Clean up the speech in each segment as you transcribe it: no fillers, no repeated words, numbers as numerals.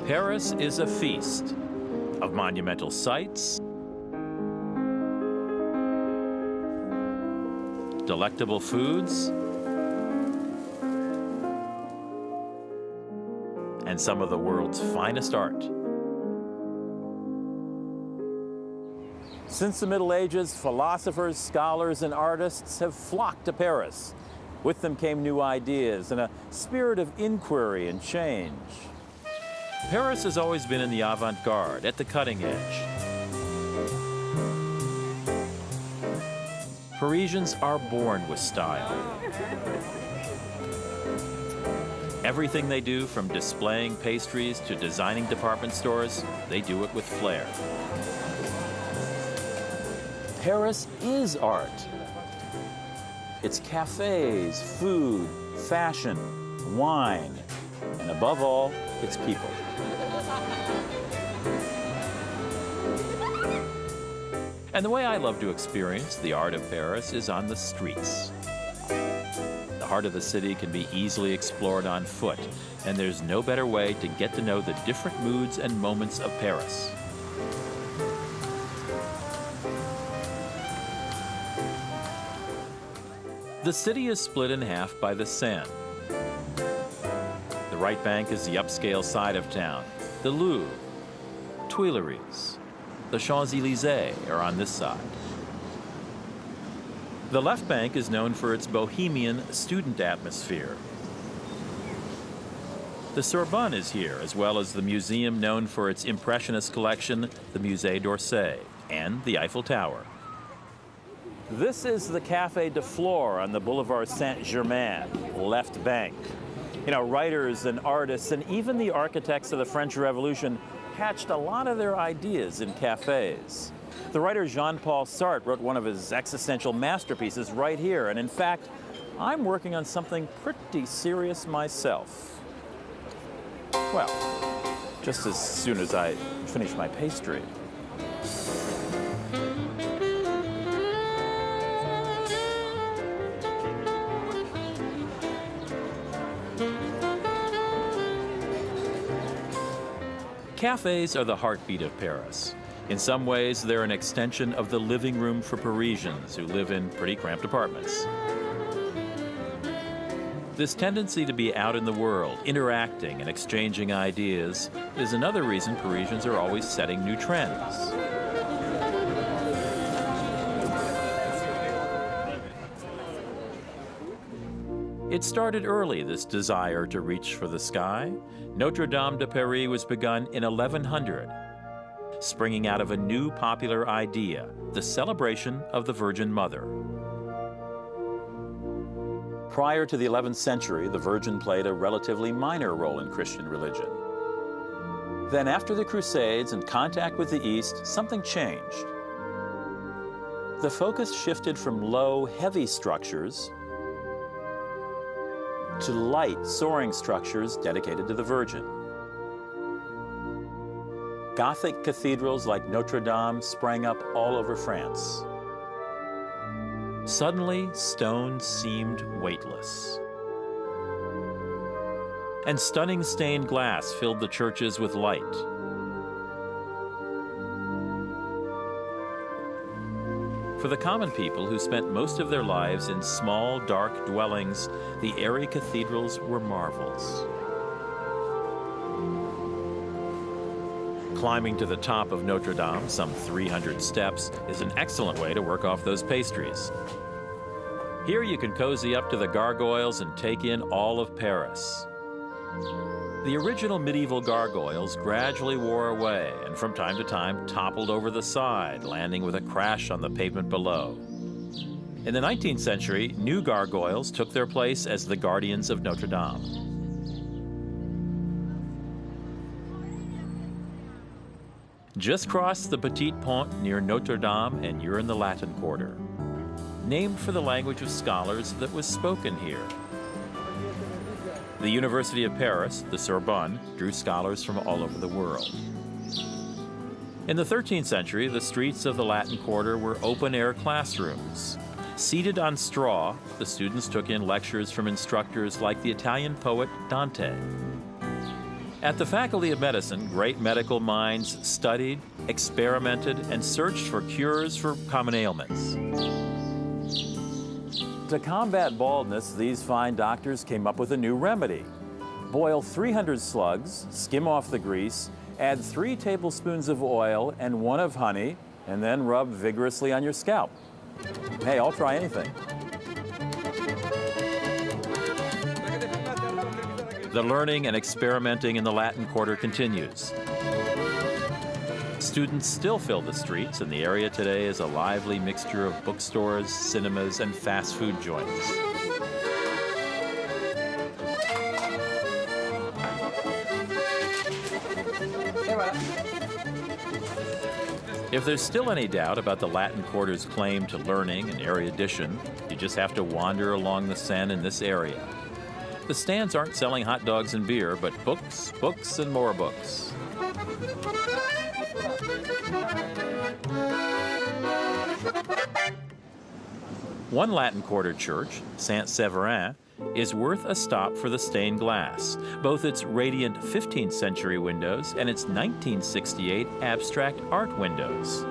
Paris is a feast of monumental sights, delectable foods, and some of the world's finest art. Since the Middle Ages, philosophers, scholars, and artists have flocked to Paris. With them came new ideas and a spirit of inquiry and change. Paris has always been in the avant-garde, at the cutting edge. Parisians are born with style. Everything they do, from displaying pastries to designing department stores, they do it with flair. Paris is art. It's cafes, food, fashion, wine, and above all, its people. And the way I love to experience the art of Paris is on the streets. The heart of the city can be easily explored on foot, and there's no better way to get to know the different moods and moments of Paris. The city is split in half by the Seine. The right bank is the upscale side of town. The Louvre, Tuileries, the Champs-Élysées are on this side. The left bank is known for its bohemian student atmosphere. The Sorbonne is here, as well as the museum known for its impressionist collection, the Musée d'Orsay, and the Eiffel Tower. This is the Café de Flore on the Boulevard Saint-Germain, left bank. You know, writers and artists and even the architects of the French Revolution hatched a lot of their ideas in cafes. The writer Jean-Paul Sartre wrote one of his existential masterpieces right here, and in fact, I'm working on something pretty serious myself. Well, just as soon as I finish my pastry. Cafes are the heartbeat of Paris. In some ways, they're an extension of the living room for Parisians who live in pretty cramped apartments. This tendency to be out in the world, interacting and exchanging ideas, is another reason Parisians are always setting new trends. It started early, this desire to reach for the sky. Notre Dame de Paris was begun in 1100, springing out of a new popular idea, the celebration of the Virgin Mother. Prior to the 11th century, the Virgin played a relatively minor role in Christian religion. Then after the Crusades and contact with the East, something changed. The focus shifted from low, heavy structures to light, soaring structures dedicated to the Virgin. Gothic cathedrals like Notre Dame sprang up all over France. Suddenly, stone seemed weightless. And stunning stained glass filled the churches with light. For the common people who spent most of their lives in small, dark dwellings, the airy cathedrals were marvels. Climbing to the top of Notre Dame, some 300 steps, is an excellent way to work off those pastries. Here you can cozy up to the gargoyles and take in all of Paris. The original medieval gargoyles gradually wore away and from time to time toppled over the side, landing with a crash on the pavement below. In the 19th century, new gargoyles took their place as the guardians of Notre Dame. Just cross the Petit Pont near Notre Dame and you're in the Latin Quarter, named for the language of scholars that was spoken here. The University of Paris, the Sorbonne, drew scholars from all over the world. In the 13th century, the streets of the Latin Quarter were open-air classrooms. Seated on straw, the students took in lectures from instructors like the Italian poet Dante. At the Faculty of Medicine, great medical minds studied, experimented, and searched for cures for common ailments. To combat baldness, these fine doctors came up with a new remedy. Boil 300 slugs, skim off the grease, add 3 tablespoons of oil and 1 of honey, and then rub vigorously on your scalp. Hey, I'll try anything. The learning and experimenting in the Latin Quarter continues. Students still fill the streets, and the area today is a lively mixture of bookstores, cinemas, and fast food joints. If there's still any doubt about the Latin Quarter's claim to learning and erudition, you just have to wander along the Seine in this area. The stands aren't selling hot dogs and beer, but books, books, and more books. One Latin Quarter church, Saint-Séverin, is worth a stop for the stained glass, both its radiant 15th century windows and its 1968 abstract art windows.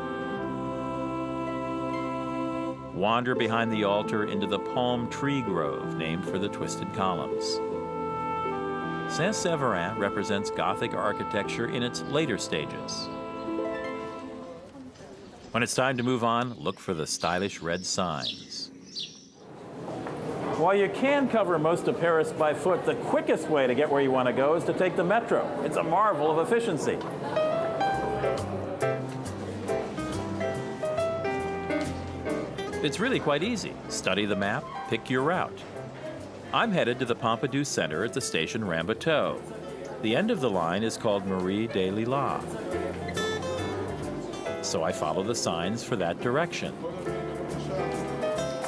Wander behind the altar into the palm tree grove named for the twisted columns. Saint-Séverin represents Gothic architecture in its later stages. When it's time to move on, look for the stylish red signs. While you can cover most of Paris by foot, the quickest way to get where you want to go is to take the metro. It's a marvel of efficiency. It's really quite easy. Study the map, pick your route. I'm headed to the Pompidou Center at the station Rambuteau. The end of the line is called Marie de Lila. So I follow the signs for that direction.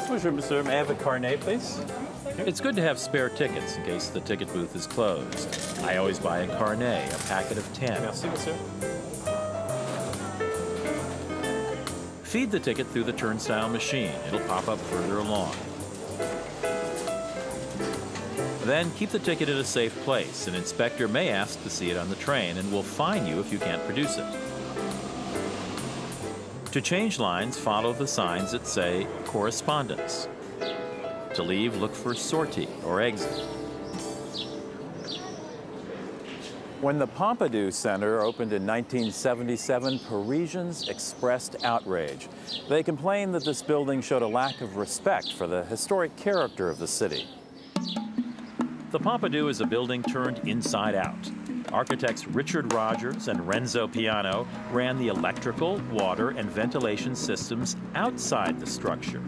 Bonjour, monsieur. May I have a carnet, please? It's good to have spare tickets in case the ticket booth is closed. I always buy a carnet, a packet of 10. Merci, monsieur. Feed the ticket through the turnstile machine. It'll pop up further along. Then keep the ticket in a safe place. An inspector may ask to see it on the train and will fine you if you can't produce it. To change lines, follow the signs that say correspondence. To leave, look for sortie or exit. When the Pompidou Center opened in 1977, Parisians expressed outrage. They complained that this building showed a lack of respect for the historic character of the city. The Pompidou is a building turned inside out. Architects Richard Rogers and Renzo Piano ran the electrical, water, and ventilation systems outside the structure.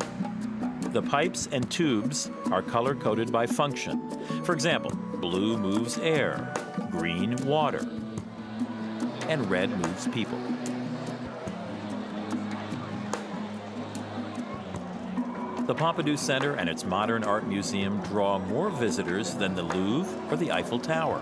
The pipes and tubes are color-coded by function. For example, blue moves air, green water, and red moves people. The Pompidou Center and its modern art museum draw more visitors than the Louvre or the Eiffel Tower.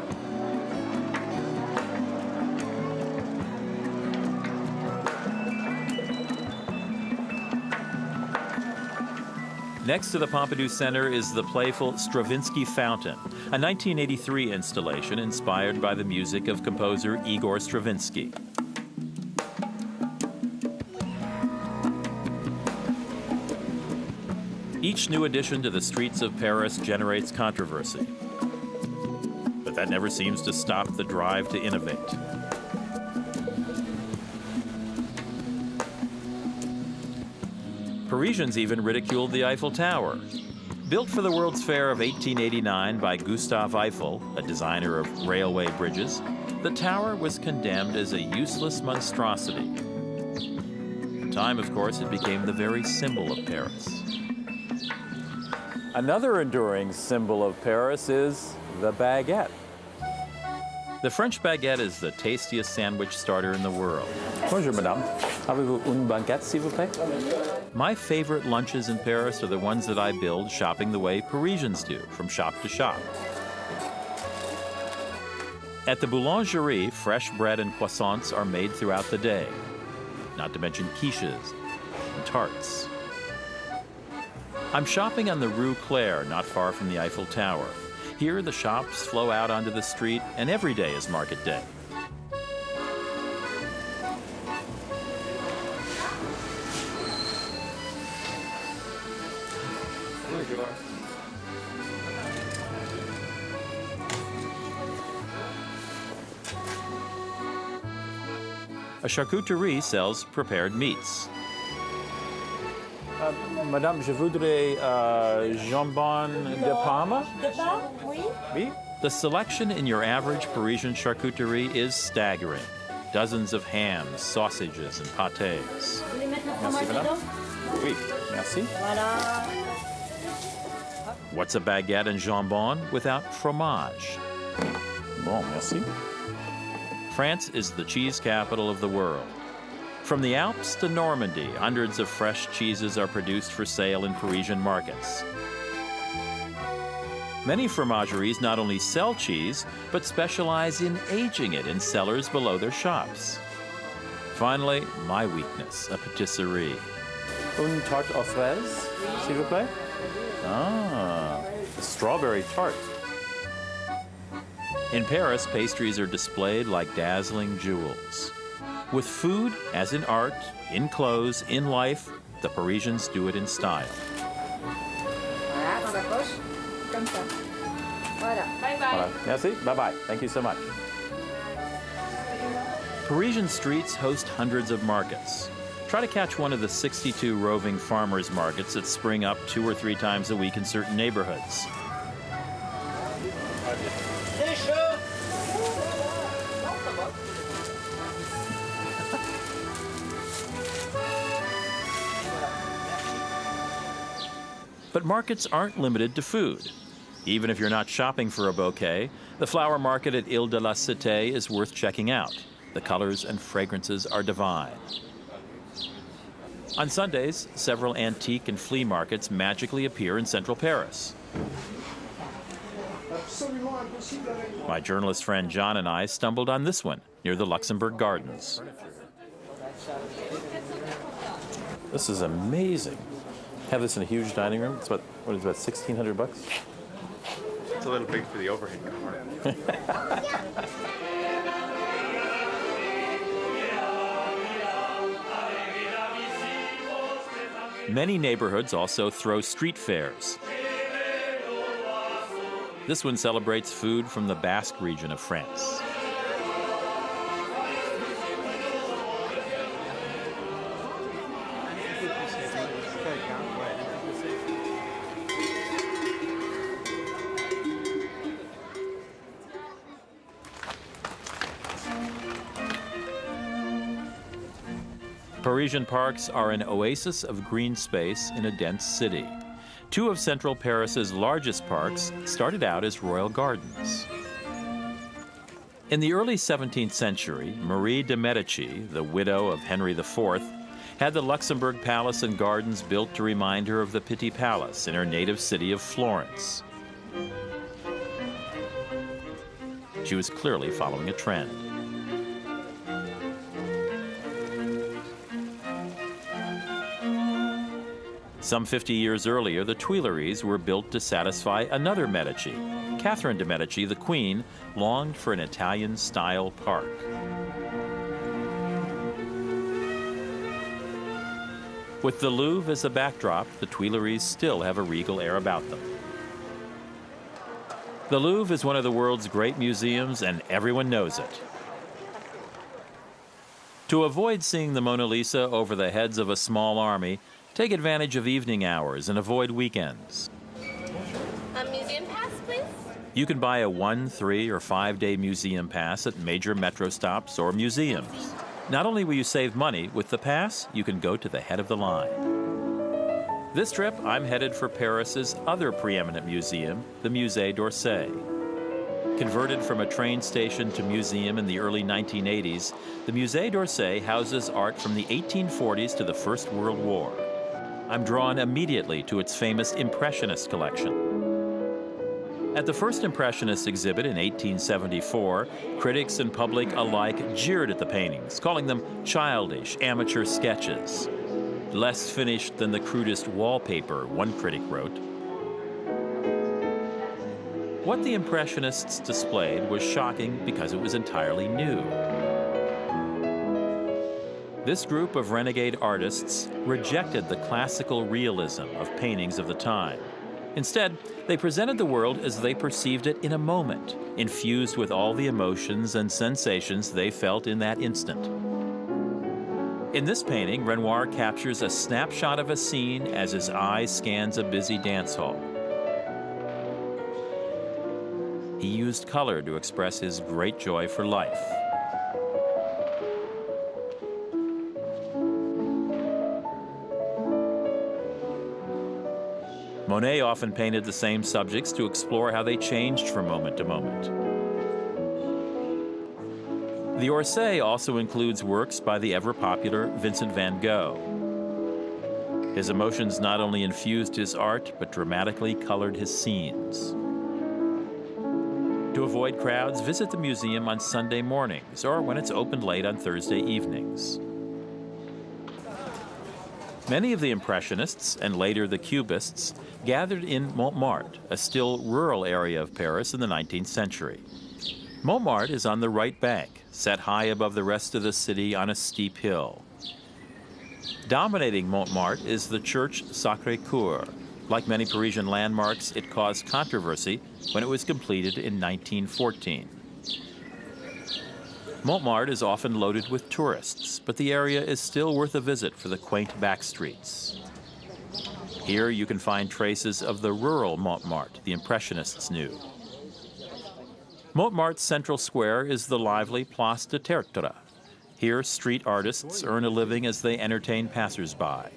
Next to the Pompidou Center is the playful Stravinsky Fountain, a 1983 installation inspired by the music of composer Igor Stravinsky. Each new addition to the streets of Paris generates controversy, but that never seems to stop the drive to innovate. Parisians even ridiculed the Eiffel Tower. Built for the World's Fair of 1889 by Gustave Eiffel, a designer of railway bridges, the tower was condemned as a useless monstrosity. In time, of course, it became the very symbol of Paris. Another enduring symbol of Paris is the baguette. The French baguette is the tastiest sandwich starter in the world. Bonjour, madame. Avez-vous une baguette, s'il vous plaît? My favorite lunches in Paris are the ones that I build shopping the way Parisians do, from shop to shop. At the boulangerie, fresh bread and croissants are made throughout the day, not to mention quiches and tarts. I'm shopping on the Rue Claire, not far from the Eiffel Tower. Here, the shops flow out onto the street, and every day is market day. A charcuterie sells prepared meats. Madame, je voudrais jambon de Parma. De pain, oui. Oui. The selection in your average Parisian charcuterie is staggering. Dozens of hams, sausages, and pâtés. Vous voulez mettre le Merci, fromage madame. dedans? Oui, merci. Voilà. What's a baguette and jambon without fromage? Bon, merci. France is the cheese capital of the world. From the Alps to Normandy, hundreds of fresh cheeses are produced for sale in Parisian markets. Many fromageries not only sell cheese, but specialize in aging it in cellars below their shops. Finally, my weakness, a patisserie. Une tarte aux fraises, s'il vous plaît. Ah, a strawberry tart. In Paris, pastries are displayed like dazzling jewels. With food, as in art, in clothes, in life, the Parisians do it in style. Voilà, dans la poche, comme ça. Voilà. Bye bye. Voilà. Merci. Bye-bye. Thank you so much. Parisian streets host hundreds of markets. Try to catch one of the 62 roving farmers markets that spring up 2 or 3 times a week in certain neighborhoods. But markets aren't limited to food. Even if you're not shopping for a bouquet, the flower market at Ile de la Cité is worth checking out. The colors and fragrances are divine. On Sundays, several antique and flea markets magically appear in central Paris. My journalist friend John and I stumbled on this one near the Luxembourg Gardens. This is amazing. Have this in a huge dining room. It's about, what is it, about $1,600? It's a little big for the overhead camera. Many neighborhoods also throw street fairs. This one celebrates food from the Basque region of France. Parisian parks are an oasis of green space in a dense city. 2 of central Paris's largest parks started out as royal gardens. In the early 17th century, Marie de Medici, the widow of Henry IV, had the Luxembourg Palace and Gardens built to remind her of the Pitti Palace in her native city of Florence. She was clearly following a trend. Some 50 years earlier, the Tuileries were built to satisfy another Medici. Catherine de' Medici, the Queen, longed for an Italian-style park. With the Louvre as a backdrop, the Tuileries still have a regal air about them. The Louvre is one of the world's great museums, and everyone knows it. To avoid seeing the Mona Lisa over the heads of a small army, take advantage of evening hours and avoid weekends. A museum pass, please? You can buy a 1-, 3-, or 5-day museum pass at major metro stops or museums. Not only will you save money, with the pass, you can go to the head of the line. This trip, I'm headed for Paris's other preeminent museum, the Musée d'Orsay. Converted from a train station to museum in the early 1980s, the Musée d'Orsay houses art from the 1840s to the First World War. I'm drawn immediately to its famous Impressionist collection. At the first Impressionist exhibit in 1874, critics and public alike jeered at the paintings, calling them childish, amateur sketches. Less finished than the crudest wallpaper, one critic wrote. What the Impressionists displayed was shocking because it was entirely new. This group of renegade artists rejected the classical realism of paintings of the time. Instead, they presented the world as they perceived it in a moment, infused with all the emotions and sensations they felt in that instant. In this painting, Renoir captures a snapshot of a scene as his eye scans a busy dance hall. He used color to express his great joy for life. Monet often painted the same subjects to explore how they changed from moment to moment. The Orsay also includes works by the ever-popular Vincent van Gogh. His emotions not only infused his art, but dramatically colored his scenes. To avoid crowds, visit the museum on Sunday mornings or when it's opened late on Thursday evenings. Many of the Impressionists, and later the Cubists, gathered in Montmartre, a still rural area of Paris in the 19th century. Montmartre is on the right bank, set high above the rest of the city on a steep hill. Dominating Montmartre is the church Sacré-Cœur. Like many Parisian landmarks, it caused controversy when it was completed in 1914. Montmartre is often loaded with tourists, but the area is still worth a visit for the quaint back streets. Here you can find traces of the rural Montmartre the Impressionists knew. Montmartre's central square is the lively Place de Tertre. Here street artists earn a living as they entertain passers-by.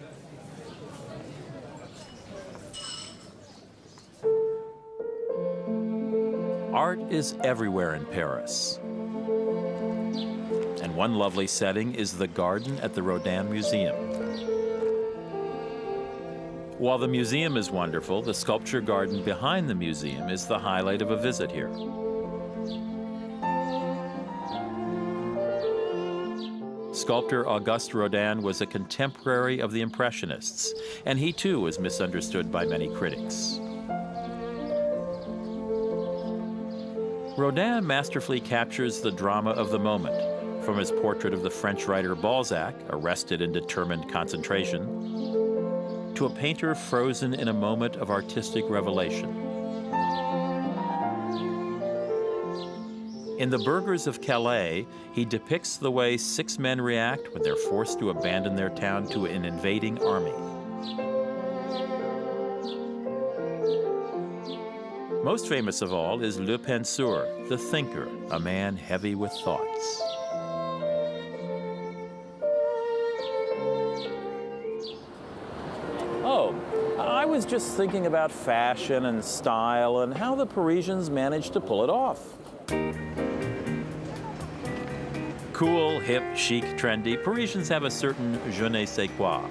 Art is everywhere in Paris. And one lovely setting is the garden at the Rodin Museum. While the museum is wonderful, the sculpture garden behind the museum is the highlight of a visit here. Sculptor Auguste Rodin was a contemporary of the Impressionists, and he too was misunderstood by many critics. Rodin masterfully captures the drama of the moment, from his portrait of the French writer Balzac, arrested in determined concentration, to a painter frozen in a moment of artistic revelation. In The Burghers of Calais, he depicts the way 6 men react when they're forced to abandon their town to an invading army. Most famous of all is Le Penseur, the thinker, a man heavy with thoughts. Oh, I was just thinking about fashion and style and how the Parisians managed to pull it off. Cool, hip, chic, trendy, Parisians have a certain je ne sais quoi.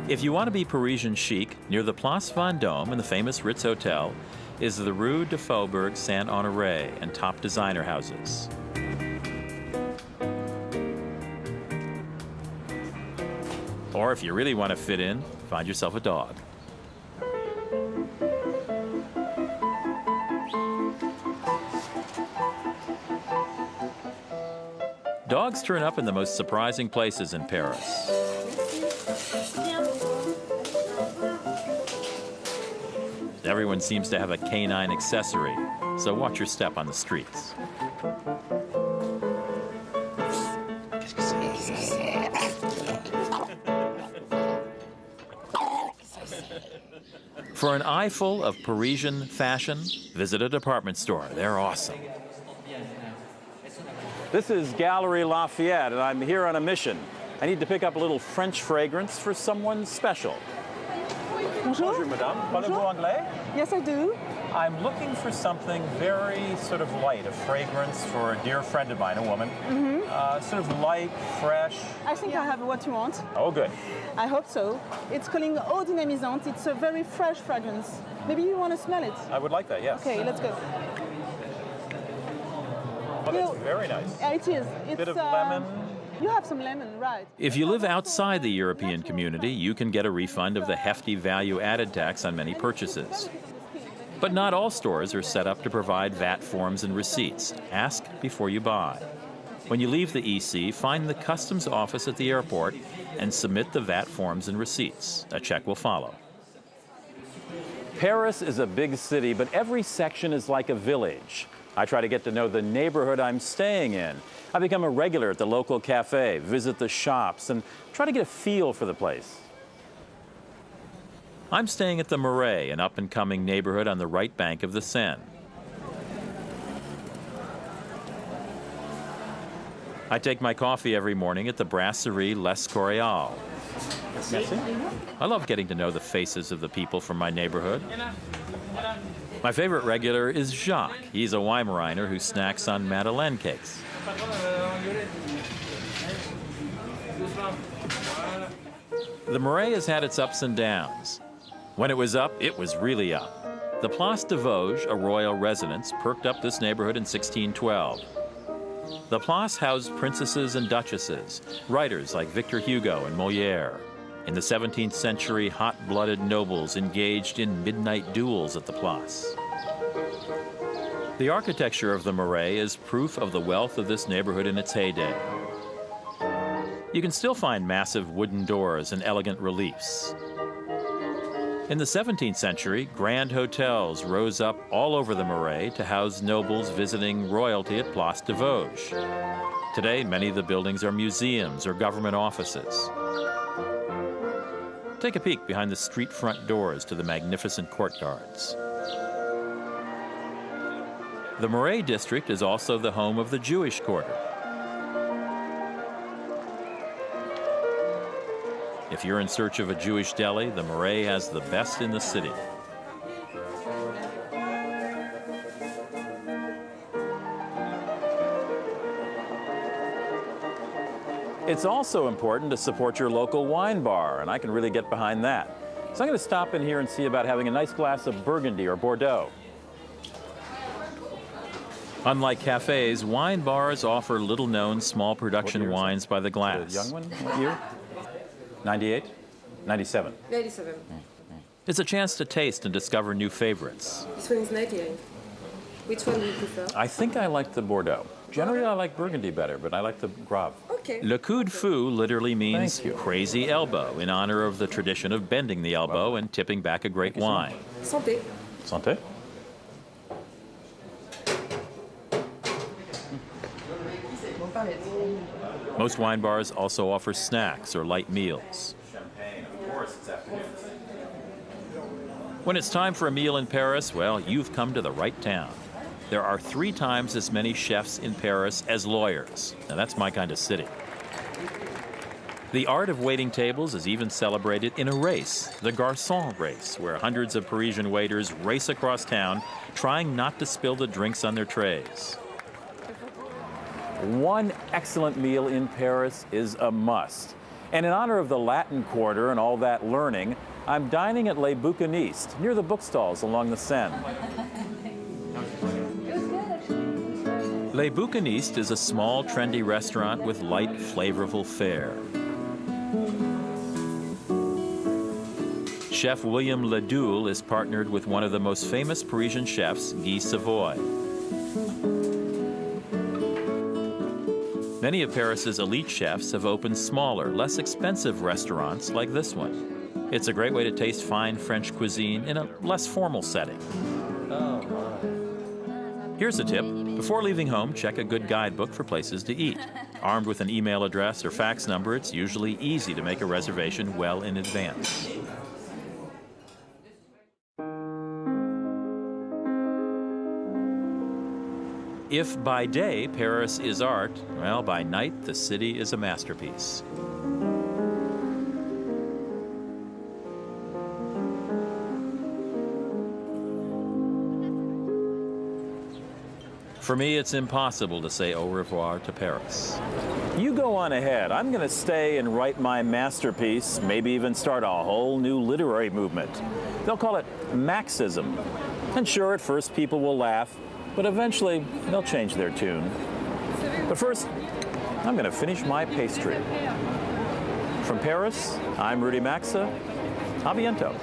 If you want to be Parisian chic, near the Place Vendôme and the famous Ritz Hotel is the Rue de Faubourg Saint-Honoré and top designer houses. Or if you really want to fit in, find yourself a dog. Dogs turn up in the most surprising places in Paris. Everyone seems to have a canine accessory, so watch your step on the streets. For an eyeful of Parisian fashion, visit a department store. They're awesome. This is Galerie Lafayette, and I'm here on a mission. I need to pick up a little French fragrance for someone special. Bonjour. Bonjour, madame. Parlez-vous anglais? Yes, I do. I'm looking for something very sort of light, a fragrance for a dear friend of mine, a woman. Sort of light, fresh. I think I have what you want. Oh, good. I hope so. It's calling Eau Dynamisante. It's a very fresh fragrance. Maybe you want to smell it? I would like that, yes. Okay, let's go. Oh, that's very nice. Yeah, it is. It's Bit of lemon. You have some lemon, right? If you live outside the European community, you can get a refund of the hefty value-added tax on many purchases. But not all stores are set up to provide VAT forms and receipts. Ask before you buy. When you leave the EC, find the customs office at the airport and submit the VAT forms and receipts. A check will follow. Paris is a big city, but every section is like a village. I try to get to know the neighborhood I'm staying in. I become a regular at the local cafe, visit the shops, and try to get a feel for the place. I'm staying at the Marais, an up-and-coming neighborhood on the right bank of the Seine. I take my coffee every morning at the Brasserie l'Escorial. I love getting to know the faces of the people from my neighborhood. My favorite regular is Jacques. He's a Weimaraner who snacks on Madeleine cakes. The Marais has had its ups and downs. When it was up, it was really up. The Place de Vosges, a royal residence, perked up this neighborhood in 1612. The Place housed princesses and duchesses, writers like Victor Hugo and Molière. In the 17th century, hot-blooded nobles engaged in midnight duels at the Place. The architecture of the Marais is proof of the wealth of this neighborhood in its heyday. You can still find massive wooden doors and elegant reliefs. In the 17th century, grand hotels rose up all over the Marais to house nobles visiting royalty at Place de Vosges. Today, many of the buildings are museums or government offices. Take a peek behind the street front doors to the magnificent courtyards. The Marais district is also the home of the Jewish quarter. If you're in search of a Jewish deli, the Marais has the best in the city. It's also important to support your local wine bar, and I can really get behind that. So I'm going to stop in here and see about having a nice glass of Burgundy or Bordeaux. Unlike cafes, wine bars offer little-known small production wines by the glass. The young one, what year? 98? 97. 97. It's a chance to taste and discover new favorites. This one is 98. Which one do you prefer? I think I like the Bordeaux. Generally, I like Burgundy better, but I like the Grave. Okay. Le coup de fou literally means Thank you. crazy elbow, in honor of the tradition of bending the elbow and tipping back a great wine. Santé. Santé. Most wine bars also offer snacks or light meals. When it's time for a meal in Paris, well, you've come to the right town. There are 3 times as many chefs in Paris as lawyers. Now that's my kind of city. The art of waiting tables is even celebrated in a race, the Garçon race, where hundreds of Parisian waiters race across town, trying not to spill the drinks on their trays. One excellent meal in Paris is a must. And in honor of the Latin Quarter and all that learning, I'm dining at Les Bouquinistes, near the bookstalls along the Seine. Les Bouquinistes is a small, trendy restaurant with light, flavorful fare. Chef William Ledoux is partnered with one of the most famous Parisian chefs, Guy Savoy. Many of Paris's elite chefs have opened smaller, less expensive restaurants like this one. It's a great way to taste fine French cuisine in a less formal setting. Here's a tip. Before leaving home, check a good guidebook for places to eat. Armed with an email address or fax number, it's usually easy to make a reservation well in advance. If by day Paris is art, well, by night the city is a masterpiece. For me, it's impossible to say au revoir to Paris. You go on ahead. I'm going to stay and write my masterpiece, maybe even start a whole new literary movement. They'll call it Maxism. And sure, at first people will laugh, but eventually they'll change their tune. But first, I'm going to finish my pastry. From Paris, I'm Rudy Maxa. A bientôt.